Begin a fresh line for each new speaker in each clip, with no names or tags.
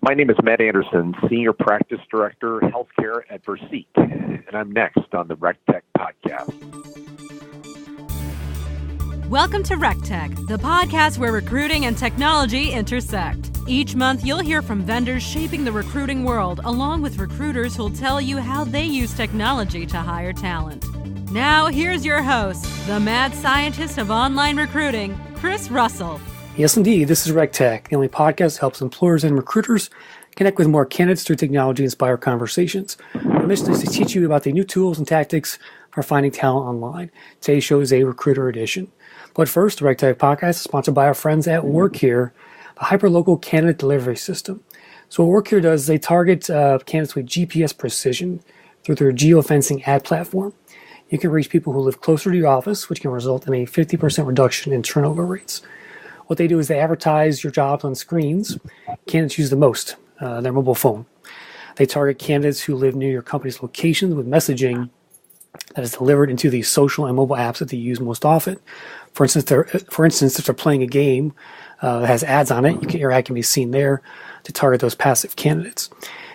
My name is Matt Anderson, Senior Practice Director, Healthcare at Versique, and I'm next on the RecTech podcast.
Welcome to RecTech, the podcast where recruiting and technology intersect. Each month, you'll hear from vendors shaping the recruiting world, along with recruiters who'll tell you how they use technology to hire talent. Now, here's your host, the mad scientist of online recruiting, Chris Russell.
Yes, indeed. This is RecTech, the only podcast that helps employers and recruiters connect with more candidates through technology-inspired conversations. Our mission is to teach you about the new tools and tactics for finding talent online. Today's show is a recruiter edition. But first, the RecTech podcast is sponsored by our friends at WorkHere, a hyperlocal candidate delivery system. So what WorkHere does is they target candidates with GPS precision through their geofencing ad platform. You can reach people who live closer to your office, which can result in a 50% reduction in turnover rates. What they do is they advertise your jobs on screens candidates use the most, their mobile phone. They target candidates who live near your company's locations with messaging that is delivered into the social and mobile apps that they use most often. For instance, if they're playing a game that has ads on it, your ad can be seen there to target those passive candidates.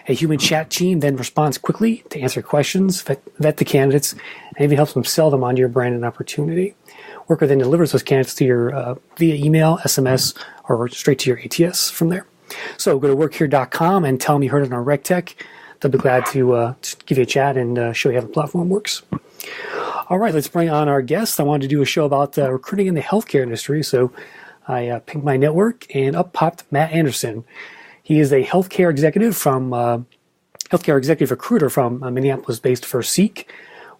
A human chat team then responds quickly to answer questions, vet the candidates, and even helps them sell them onto your brand and opportunity. Worker then delivers those candidates to your via email, SMS, or straight to your ATS from there. So go to workhere.com and tell them you heard it on RecTech. They'll be glad to give you a chat and show you how the platform works. All right, let's bring on our guest. I wanted to do a show about recruiting in the healthcare industry, so I pinged my network, and up popped Matt Anderson. He is a healthcare executive recruiter from Minneapolis-based Versique,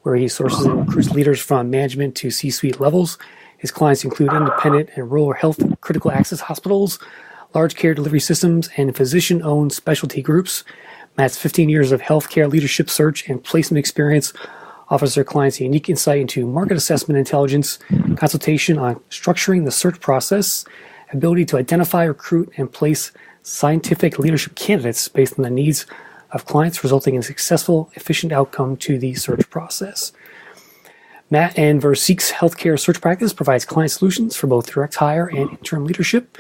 where he sources and recruits leaders from management to C-suite levels. His clients include independent and rural health critical access hospitals, large care delivery systems, and physician-owned specialty groups. Matt's 15 years of healthcare leadership search and placement experience offers their clients a unique insight into market assessment intelligence, consultation on structuring the search process, ability to identify, recruit, and place scientific leadership candidates based on the needs of clients, resulting in a successful, efficient outcome to the search process. Matt and Versique's healthcare search practice provides client solutions for both direct hire and interim leadership.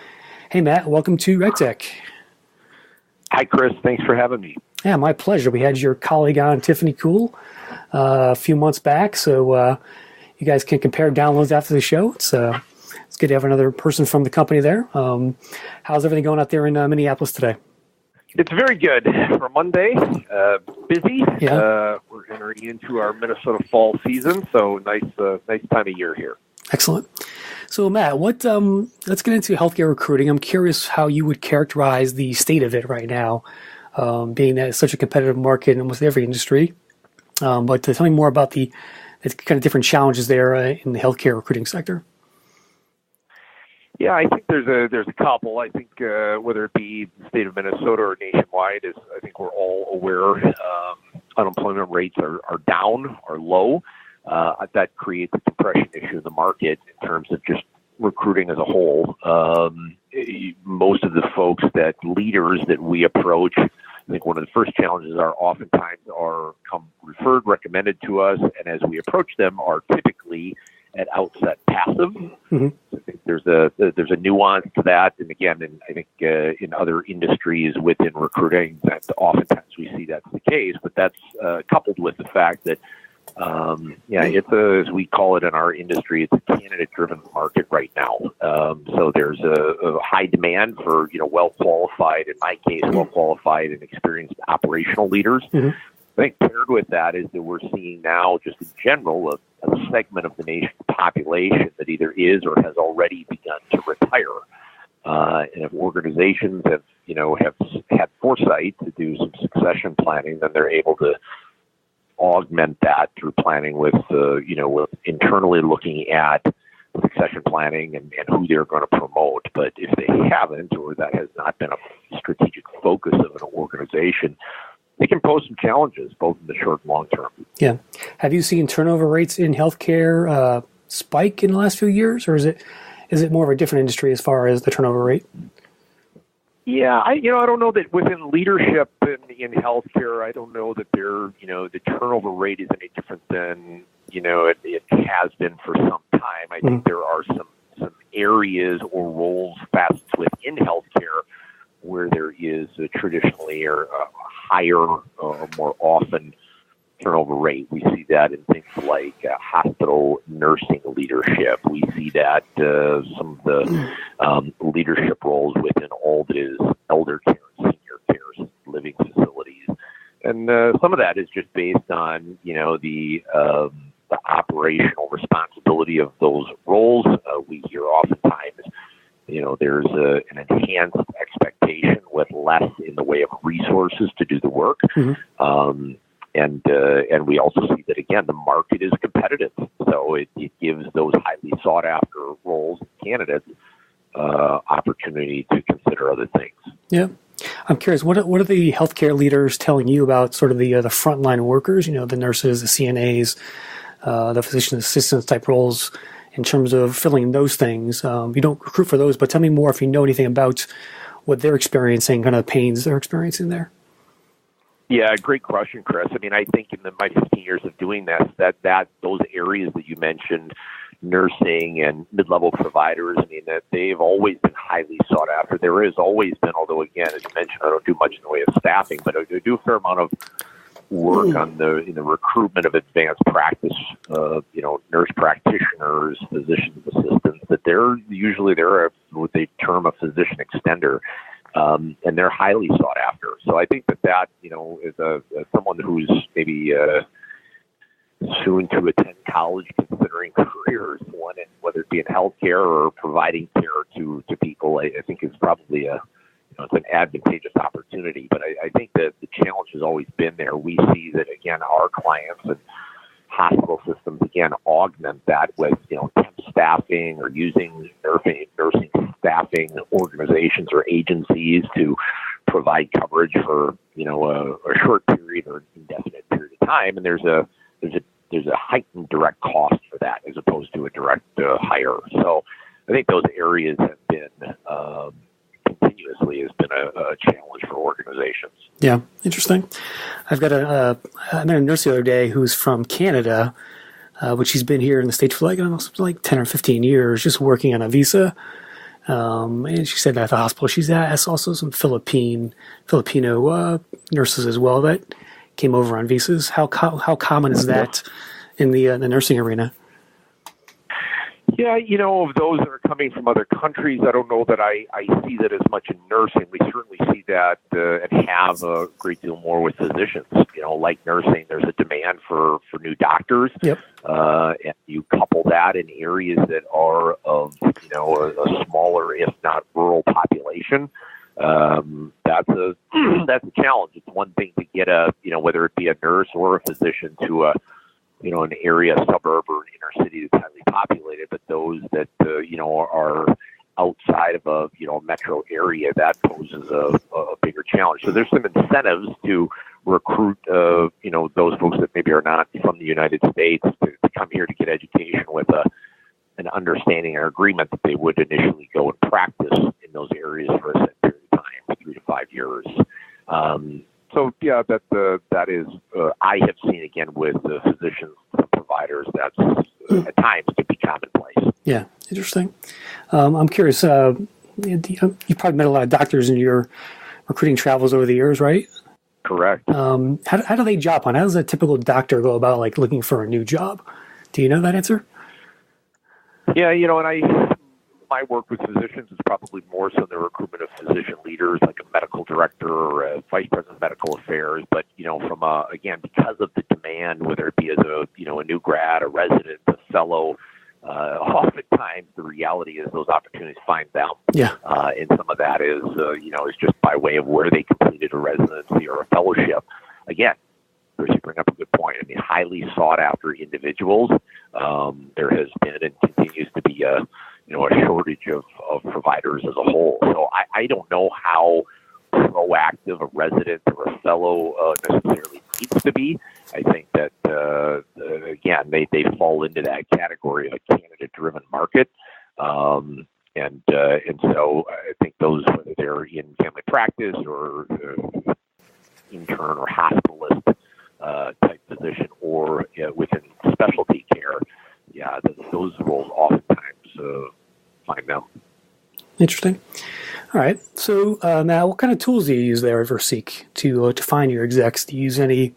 Hey, Matt, welcome to RecTech.
Hi, Chris. Thanks for having me.
Yeah, my pleasure. We had your colleague on, Tiffany Kuhl, a few months back, so you guys can compare downloads after the show. It's good to have another person from the company there. How's everything going out there in Minneapolis today?
It's very good for Monday. Busy.
Yeah.
We're entering into our Minnesota fall season, so nice time of year here.
Excellent. So, Matt, let's get into healthcare recruiting. I'm curious how you would characterize the state of it right now, being that it's such a competitive market in almost every industry. But tell me more about the kind of different challenges there in the healthcare recruiting sector.
Yeah, I think there's a couple. I think whether it be the state of Minnesota or nationwide, I think we're all aware unemployment rates are down or low. That creates a compression issue in the market in terms of just recruiting as a whole. Most of the leaders that we approach, I think one of the first challenges oftentimes come referred, recommended to us, and as we approach them are typically at outset passive. Mm-hmm. So I think there's a nuance to that, and again, I think in other industries within recruiting, that oftentimes we see that's the case. But that's coupled with the fact that it's as we call it in our industry, it's a candidate-driven market right now. So there's a high demand for well-qualified, in my case, well-qualified and experienced operational leaders. Mm-hmm. I think paired with that is that we're seeing now, just in general, a segment of the nation's population that either is or has already begun to retire. And if organizations have had foresight to do some succession planning, then they're able to augment that through planning with internally looking at succession planning and who they're going to promote. But if they haven't, or that has not been a strategic focus of an organization, they can pose some challenges, both in the short and long term.
Yeah. Have you seen turnover rates in healthcare spike in the last few years, or is it more of a different industry as far as the turnover rate?
Yeah, I don't know that within leadership in healthcare, I don't know that the turnover rate is any different than it has been for some time. I think there are some areas or roles, facets within healthcare where there is traditionally or a higher or more often turnover rate. We see that in things like hospital nursing leadership. We see that some of the leadership roles within all that is elder care and senior care living facilities. And some of that is just based on, the operational responsibility of those roles. We hear oftentimes, there's an enhanced expectation with less in the way of resources to do the work. Mm-hmm. And we also see that, again, the market is competitive. So it gives those highly sought after roles and candidates opportunity to consider other things.
Yeah. I'm curious, what are the healthcare leaders telling you about sort of the frontline workers, the nurses, the CNAs, the physician assistants type roles in terms of filling those things? You don't recruit for those, but tell me more if you know anything about what they're experiencing, kind of the pains they're experiencing there.
Yeah, great question, Chris. I mean, I think in my 15 years of doing this, that those areas that you mentioned, nursing and mid-level providers, I mean, that they've always been highly sought after. There has always been, although again, as you mentioned, I don't do much in the way of staffing, but I do a fair amount of work in the recruitment of advanced practice, nurse practitioners, physician assistants, that they're what they term a physician extender. And they're highly sought after. So I think that is someone who's maybe soon to attend college, considering careers, whether it be in healthcare or providing care to people. I think is probably it's an advantageous opportunity. But I think that the challenge has always been there. We see that, again, our clients and hospital systems, again, augment that with, temp staffing or using nursing staffing organizations or agencies to provide coverage for, a short period or an indefinite period of time. And there's a heightened direct cost for that as opposed to a direct hire. So I think those areas have been continuously has been a challenge for organizations. Yeah,
interesting. I've got I met a nurse the other day who's from Canada, but she's been here in the States for like 10 or 15 years, just working on a visa. And she said that at the hospital she's at has also some Filipino nurses as well that came over on visas. How common is that in the nursing arena?
Yeah, of those that are coming from other countries, I don't know that I see that as much in nursing. We certainly see that and have a great deal more with physicians. Like nursing, there's a demand for new doctors. Yep. And you couple that in areas that are of, a smaller, if not rural population. That's a challenge. It's one thing to get whether it be a nurse or a physician to an area, suburb, or inner city that's highly populated, but those that, are outside of a, metro area, that poses a bigger challenge. So there's some incentives to recruit, those folks that maybe are not from the United States to come here to get education with an understanding or agreement that they would initially go and practice in those areas for a set period of time, 3 to 5 years. So yeah, that is I have seen again with physicians and providers that's at times can be commonplace.
Yeah, interesting. I'm curious. You probably met a lot of doctors in your recruiting travels over the years, right?
Correct.
How do they job hunt? How does a typical doctor go about looking for a new job? Do you know that answer?
Yeah, and my work with physicians is probably more so in the recruitment of physician leaders, like a medical director or a vice president of medical affairs. But, again, because of the demand, whether it be as a new grad, a resident, a fellow, oftentimes the reality is those opportunities find them. Yeah. And some of that is, is just by way of where they completed a residency or a fellowship. Again, Bruce, you bring up a good point. I mean, highly sought after individuals. There has been and continues to be a shortage of providers as a whole. So I don't know how proactive a resident or a fellow necessarily needs to be. I think that, again, they fall into that category of a candidate-driven market. And so I think those, whether they're in family practice or intern or hospitalist type position or within specialty care, those roles oftentimes find them.
Interesting. All right. So now, what kind of tools do you use there at Versique to find your execs? Do you use any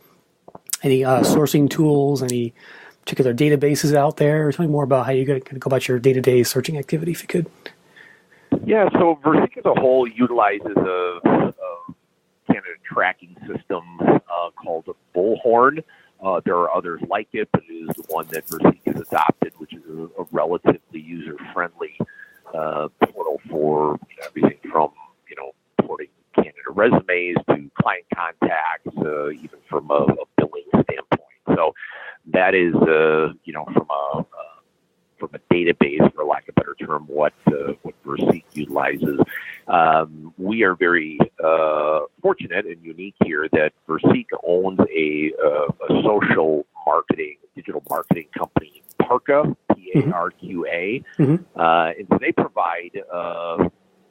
sourcing tools, any particular databases out there? Tell me more about how you go about your day-to-day searching activity, if you could.
Yeah, so Versique as a whole utilizes a candidate tracking system called Bullhorn. There are others like it, but it is the one that Versique has adopted, which is a relatively user-friendly portal for everything from, porting candidate resumes to client contacts, even from a billing standpoint. So that is, from a database, for lack of a better term, what Versique utilizes. We are very fortunate and unique here that Versique owns a digital marketing company, Parqa, P-A-R-Q-A. And so they provide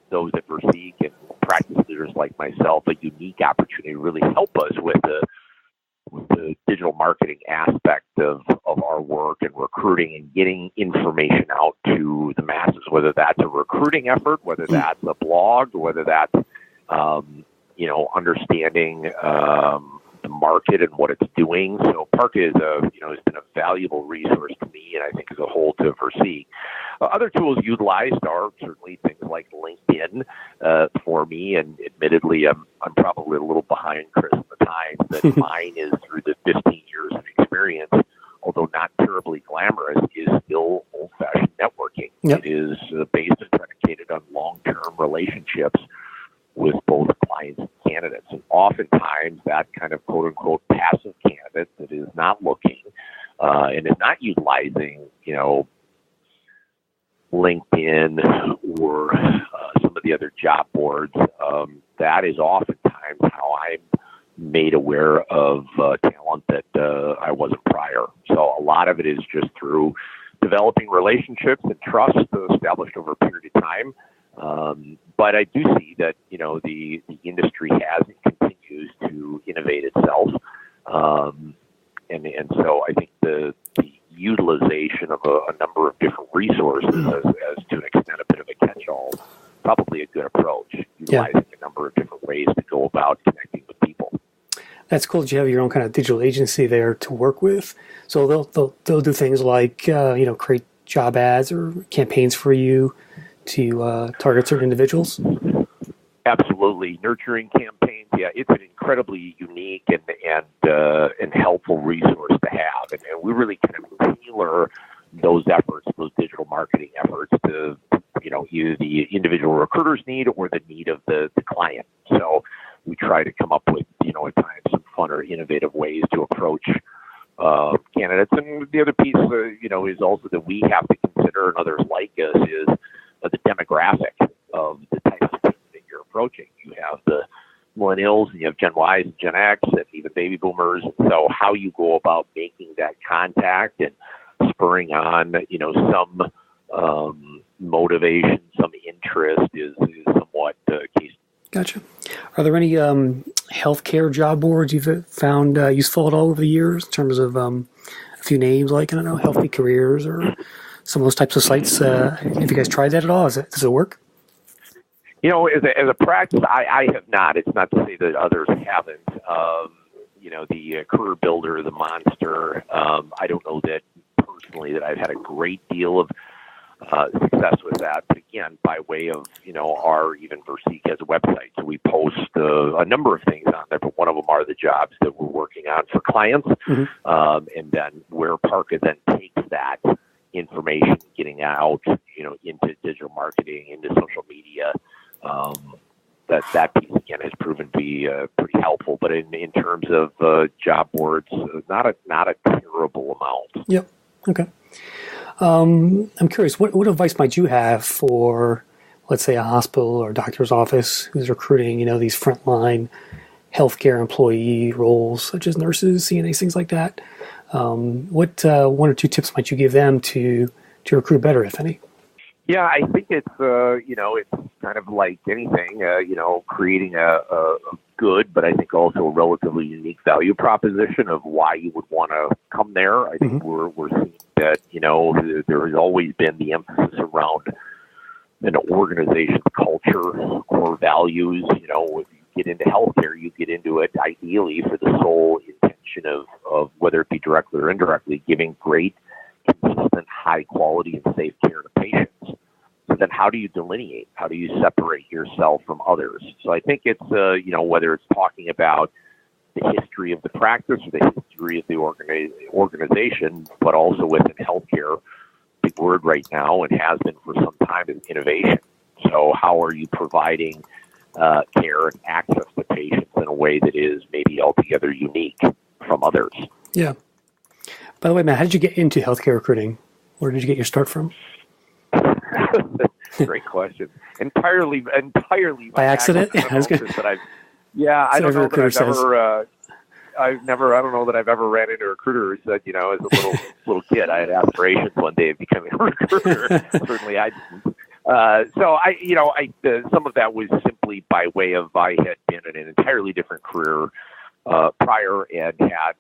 those at Versique and practice leaders like myself a unique opportunity to really help us with the digital marketing aspect of our work and recruiting and getting information out to the masses, whether that's a recruiting effort, whether that's a blog, whether that's, understanding the market and what it's doing. So Parqa has been a valuable resource to me and I think as a whole to Versique. Other tools utilized are certainly things like LinkedIn for me, and admittedly, I'm probably a little behind Chris in the times, but mine is through the 15 years of experience, although not terribly glamorous, is still old-fashioned networking. Yep. It is based and predicated on long-term relationships with both clients and candidates. And oftentimes that kind of quote-unquote passive candidate that is not looking and is not utilizing, LinkedIn or some of the other job boards, that is oftentimes how I'm made aware of talent that I wasn't prior. So a lot of it is just through developing relationships and trust established over a period of time. But I do see that, the industry has and continues to innovate itself. And so I think the utilization of a number of different resources as to an extent a bit of a catch-all, probably a good approach, utilizing a number of different ways to go about connecting with people.
That's cool that you have your own kind of digital agency there to work with. So they'll do things like, create job ads or campaigns for you to target certain individuals.
Absolutely. Nurturing campaigns. Yeah, it's an incredibly unique and helpful resource to have. And we really kind of tailor those efforts, those digital marketing efforts to, either the individual recruiter's need or the need of the client. So we try to come up with, at times some fun or innovative ways to approach candidates. And the other piece, is also that we have to consider, and others like us, is the demographic of the type of thing that you're approaching. You have the millennials, and you have Gen Ys and Gen X, and even baby boomers. So how you go about making that contact and spurring on, some motivation, some interest is somewhat case.
Gotcha. Are there any healthcare job boards you've found useful at all over the years in terms of a few names like, Healthy Careers or some of those types of sites? Have you guys tried that at all? Does it work?
As a practice, I have not. It's not to say that others haven't. The Career Builder, the Monster, I don't know that personally that I've had a great deal of success with that. But again, by way of, our even Versique has a website. So we post a number of things on there, but one of them are the jobs that we're working on for clients. And then where Parqa then takes that information, getting out, into digital marketing, into social media, that piece again has proven to be pretty helpful. But in terms of job boards, not a terrible amount.
Yep. Okay. I'm curious, what advice might you have for, let's say, a hospital or a doctor's office who's recruiting, these frontline healthcare employee roles such as nurses, CNAs, things like that? What one or two tips might you give them to recruit better, if any?
Yeah, I think it's it's kind of like anything, creating a good, but I think also a relatively unique value proposition of why you would want to come there. I think we're seeing that there has always been the emphasis around an organization's culture, core values. You know, if you get into healthcare, you get into it ideally for the sole intention of whether it be directly or indirectly, giving great, consistent, high quality and safe care to patients. So then how do you delineate? How do you separate yourself from others? So I think it's, you know, whether it's talking about the history of the practice or the history of the organization, but also within healthcare, big word right now and has been for some time is innovation. So how are you providing care and access to patients in a way that is maybe altogether unique from others?
Yeah. By the way, Matt, how did you get into healthcare recruiting? Where did you get your start from?
Great question. Entirely
by accident.
I don't know that I don't know that I don't know that I've ever ran into a recruiter who said, you know, as a little kid, I had aspirations one day of becoming a recruiter. Certainly, I didn't. Some of that was simply by way of I had been in an entirely different career prior and had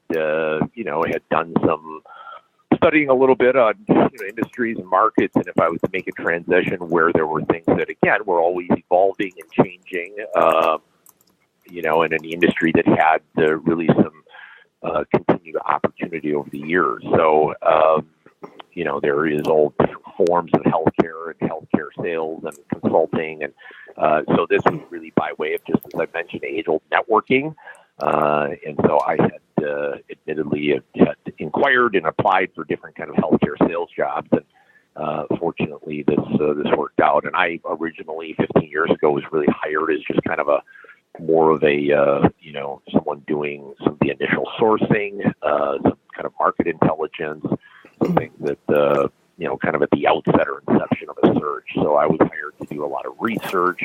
done some studying a little bit on industries and markets, and if I was to make a transition where there were things that, again, were always evolving and changing, in an industry that had really some continued opportunity over the years. So, there is all different forms of healthcare and healthcare sales and consulting, and so this was really by way of, just as I mentioned, age-old networking. And so I had admittedly had inquired and applied for different kind of healthcare sales jobs, and fortunately this worked out. And I originally 15 years ago was really hired as just kind of more of a someone doing some of the initial sourcing, some kind of market intelligence, something that kind of at the outset or inception of a search. So I was hired to do a lot of research,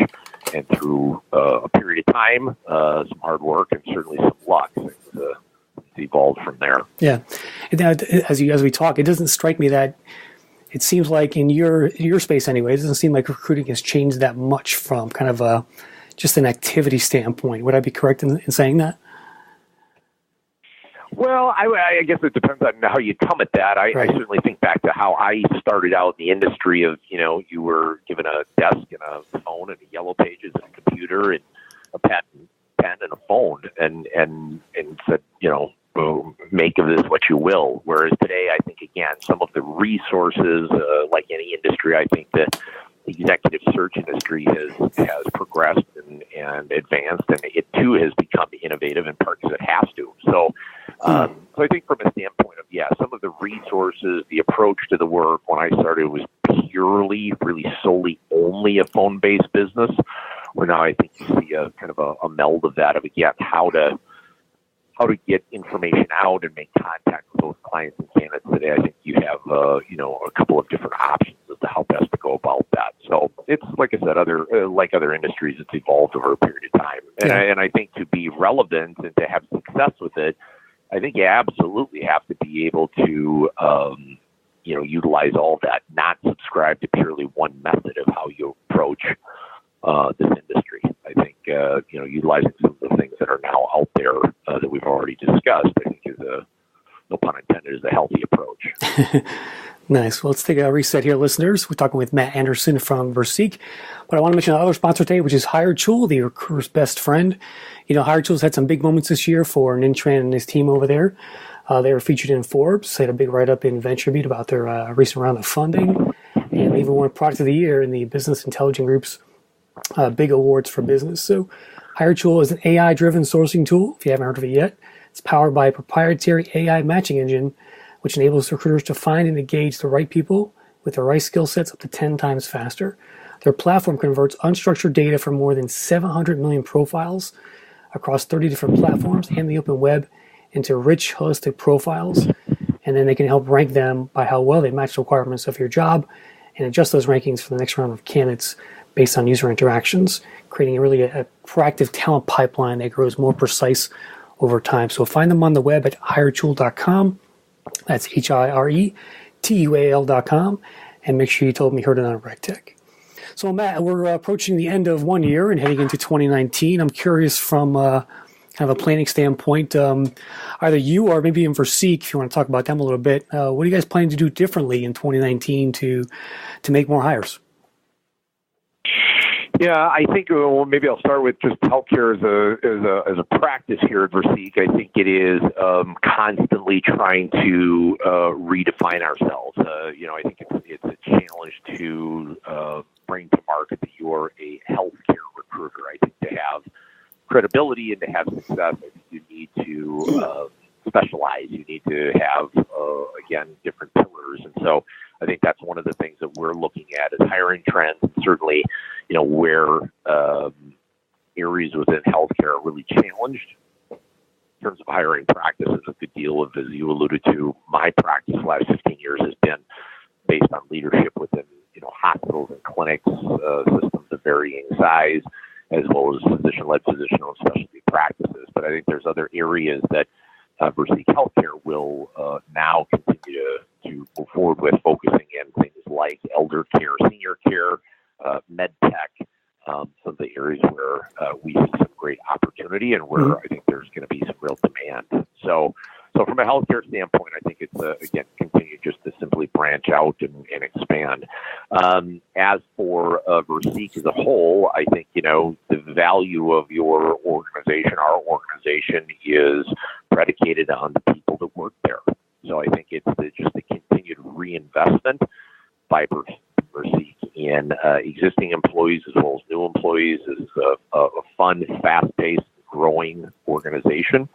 and through a period of time, some hard work, and certainly some luck, things evolved from there. Yeah,
and as we talk, it doesn't strike me that it seems like in your space anyway, it doesn't seem like recruiting has changed that much from kind of just an activity standpoint. Would I be correct in saying that?
Well, I guess it depends on how you come at that. I certainly think back to how I started out in the industry of, you were given a desk and a phone and a yellow pages and a computer and a pen and a phone and said, make of this what you will. Whereas today, I think, again, some of the resources, like any industry, I think that the executive search industry has progressed and advanced, and it too has become innovative in part because it has to. So I think from a standpoint of, some of the resources, the approach to the work when I started was purely, really solely only a phone-based business, where now I think you see a kind of a meld of that, of, again, how to get information out and make contact with those clients and candidates today. I think you have, a couple of different options as to how best to go about that. So it's, like I said, like other industries, it's evolved over a period of time. And I think to be relevant and to have success with it, I think you absolutely have to be able to, utilize all that, not subscribe to purely one method of how you approach this industry. I think, utilizing some of the things that are now out there that we've already discussed, I think is no pun intended, is a healthy approach.
Nice. Well, let's take a reset here, listeners. We're talking with Matt Anderson from Versique, but I want to mention our other sponsor today, which is HireTool, the recruiter's best friend. HireTool's had some big moments this year for Nintran and his team over there. They were featured in Forbes. They had a big write-up in VentureBeat about their recent round of funding, and they even won Product of the Year in the Business Intelligence Group's big awards for business. So HireTool is an AI-driven sourcing tool, if you haven't heard of it yet. It's powered by a proprietary AI matching engine, which enables recruiters to find and engage the right people with the right skill sets up to 10 times faster. Their platform converts unstructured data from more than 700 million profiles across 30 different platforms and the open web into rich, holistic profiles. And then they can help rank them by how well they match the requirements of your job and adjust those rankings for the next round of candidates based on user interactions, creating a proactive talent pipeline that grows more precise over time. So find them on the web at hiretool.com. That's HireTual.com. And make sure you told me you heard it on RecTech. So, Matt, we're approaching the end of one year and heading into 2019. I'm curious from kind of a planning standpoint, either you or maybe in Versique, if you want to talk about them a little bit, what are you guys planning to do differently in 2019 to make more hires?
Yeah, I think maybe I'll start with just healthcare as a practice here at Versique. I think it is constantly trying to redefine ourselves. I think it's a challenge to bring to market that you're a healthcare recruiter. I think to have credibility and to have success, I think you need to specialize. You need to have again different pillars, and so I think that's one of the things that we're looking at is hiring trends. Certainly, where areas within healthcare are really challenged in terms of hiring practices. A good deal of, as you alluded to, my practice the last 15 years has been based on leadership within hospitals and clinics, systems of varying size, as well as physician-led, physician-owned specialty practices. But I think there's other areas that Versique Healthcare will now continue to move forward with, focusing in things like elder care, senior care, med tech, some of the areas where we see some great opportunity and where I think there's going to be some real demand. So from a healthcare standpoint, I think it's, again, continue just to simply branch out and expand. As for Versique as a whole, I think, the value of your organization, our organization, is predicated on the people that work there. So I think it's just the continued reinvestment by Versique in existing employees as well as new employees. Is a fun, fast-paced, growing organization.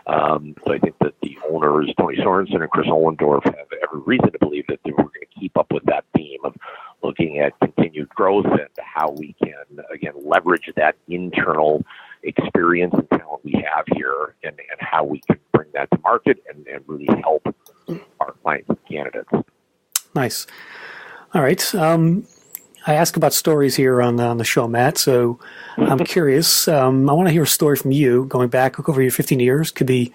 So I think that the owners, Tony Sorensen and Chris Ollendorf, have every reason to believe that we're going to keep up with that theme of looking at continued growth and how we can, again, leverage that internal experience and talent we have here and how we can bring that to market and really help our clients and candidates.
Nice. All right. I ask about stories here on the show, Matt. So I'm curious. I want to hear a story from you going back over your 15 years. Could be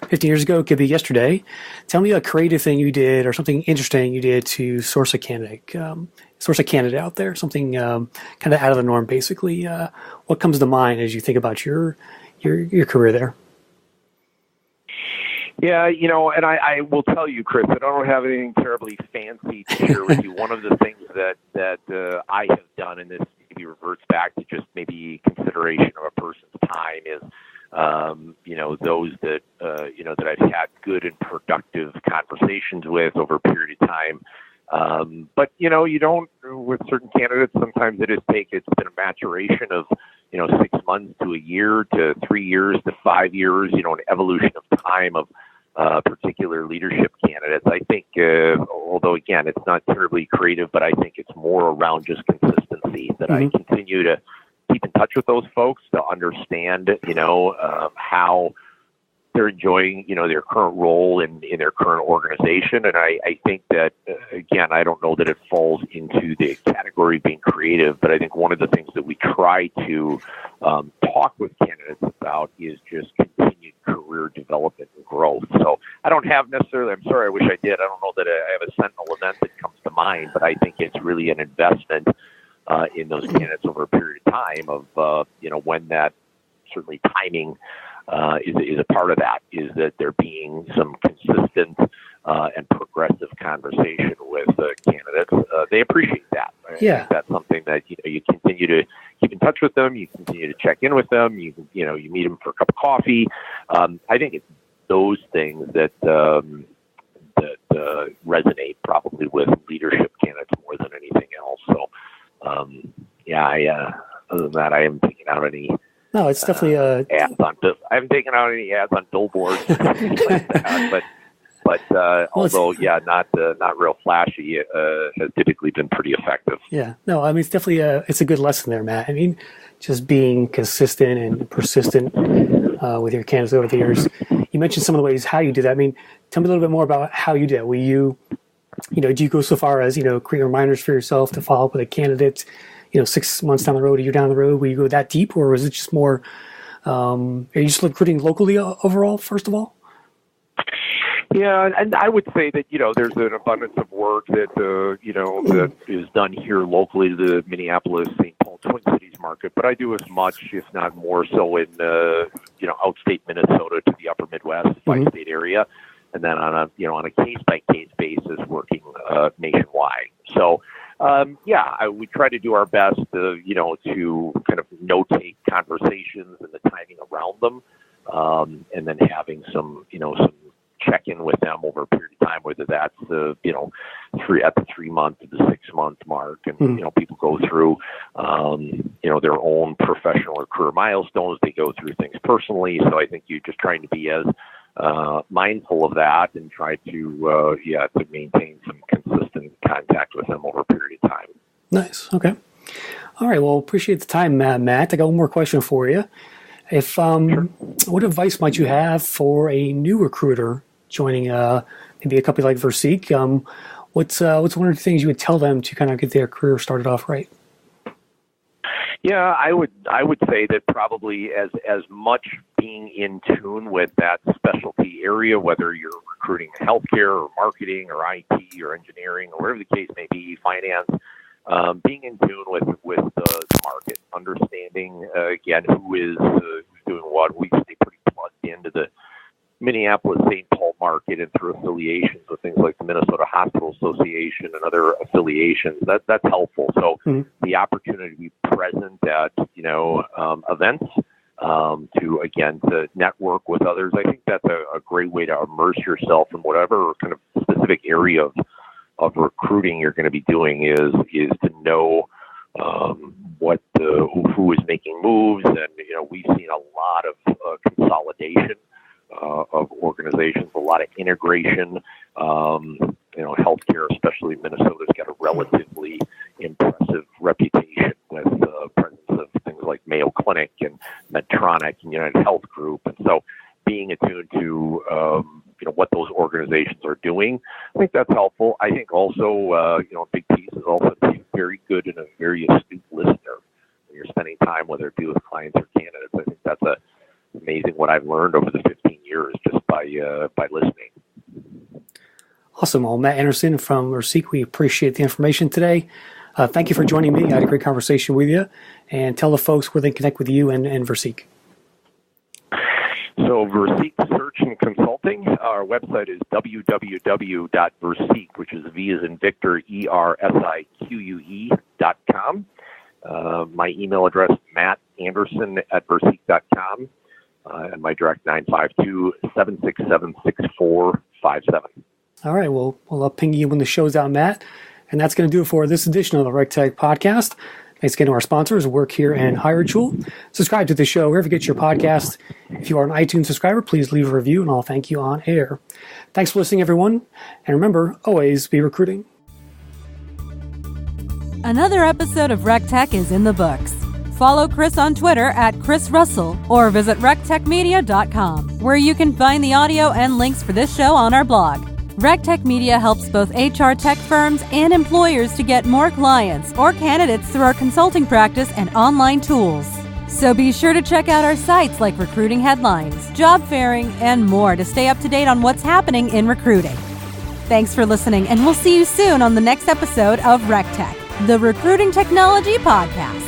15 years ago. Could be yesterday. Tell me a creative thing you did or something interesting you did to source a candidate out there. Something kind of out of the norm, basically. What comes to mind as you think about your career there?
Yeah, and I will tell you, Chris, I don't have anything terribly fancy to share with you. One of the things that I have done, and this maybe reverts back to just maybe consideration of a person's time, is those that that I've had good and productive conversations with over a period of time. But you don't, with certain candidates, sometimes it's been a maturation of 6 months to a year to 3 years to 5 years, an evolution of time of particular leadership candidates. I think, although again, it's not terribly creative, but I think it's more around just consistency that I continue to keep in touch with those folks to understand, how they're enjoying, their current role in their current organization. And I think that, again, I don't know that it falls into the category of being creative, but I think one of the things that we try to talk with candidates about is just continued career development and growth. So I don't have necessarily, I'm sorry, I wish I did. I don't know that I have a sentinel event that comes to mind, but I think it's really an investment in those candidates over a period of time of, when that certainly timing is a part of that, is that there being some consistent and progressive conversation with candidates. They appreciate that. I think that's something that you continue to keep in touch with them. You continue to check in with them. You meet them for a cup of coffee. I think it's those things that resonate probably with leadership candidates more than anything else. So other than that, I haven't taken out any.
No, it's definitely
ads on. I haven't taken out any ads on billboards, or anything like that, but although not real flashy, has typically been pretty effective.
Yeah, no, I mean it's definitely it's a good lesson there, Matt. I mean, just being consistent and persistent with your candidates over the years. You mentioned some of the ways how you do that. I mean, tell me a little bit more about how you do it. Will you, do you go so far as create reminders for yourself to follow up with a candidate? 6 months down the road, a year down the road, will you go that deep, or is it just more? Are you just recruiting locally overall, first of all?
Yeah, and I would say that there's an abundance of work that that is done here locally to the Minneapolis, St. Paul, Twin Cities market. But I do as much, if not more, so in outstate Minnesota to the Upper Midwest, five-state area, and then on a case by case basis, working nationwide. So. We try to do our best to kind of notate conversations and the timing around them, and then having some check-in with them over a period of time, whether that's at the 3-month to the 6-month mark, and people go through their own professional or career milestones. They go through things personally, so I think you're just trying to be as mindful of that and try to maintain some consistent contact with them over a period of time.
Nice. Okay. All right. Well, appreciate the time, Matt. I got one more question for you. Sure. What advice might you have for a new recruiter joining maybe a company like Versique? What's one of the things you would tell them to kind of get their career started off right?
Yeah, I would say that probably as much being in tune with that specialty area, whether you're recruiting healthcare or marketing or IT or engineering or whatever the case may be, finance, being in tune with the market, understanding again who's doing what. We stay pretty plugged into the Minneapolis, St. Paul market and through affiliations with things like the Minnesota Hospital Association and other affiliations. That's helpful. So the opportunity to be present at events, to network with others, I think that's a great way to immerse yourself in whatever kind of specific area of recruiting you're going to be doing is to know who is making moves, and we've seen a lot of consolidation of organizations, a lot of integration. Healthcare, especially Minnesota's got a relatively impressive reputation with the presence of things like Mayo Clinic and Medtronic and United Health Group, and so being attuned to what those organizations are doing, I think that's helpful. I think also a big piece is also to be very good and a very astute listener when you're spending time, whether it be with clients or candidates. I think that's amazing what I've learned over the 15 years just by listening.
Awesome. Well, Matt Anderson from Versique, we appreciate the information today. Thank you for joining me. I had a great conversation with you. And tell the folks where they connect with you and Versique.
So Versique Search and Consulting, our website is www.versique, which is V as in Victor, ERSIQUE.com. My email address, mattanderson@versique.com, and my direct 952-767-6457. All
right, well, I'll ping you when the show's out, Matt. And that's going to do it for this edition of the RecTech podcast. Thanks again to our sponsors, Work Here and HireTool. Subscribe to the show wherever you get your podcast. If you are an iTunes subscriber, please leave a review and I'll thank you on air. Thanks for listening, everyone. And remember, always be recruiting.
Another episode of RecTech is in the books. Follow Chris on Twitter at Chris Russell or visit rectechmedia.com, where you can find the audio and links for this show on our blog. RecTech Media helps both HR tech firms and employers to get more clients or candidates through our consulting practice and online tools. So be sure to check out our sites like recruiting headlines, job fairing, and more to stay up to date on what's happening in recruiting. Thanks for listening, and we'll see you soon on the next episode of RecTech, the Recruiting Technology Podcast.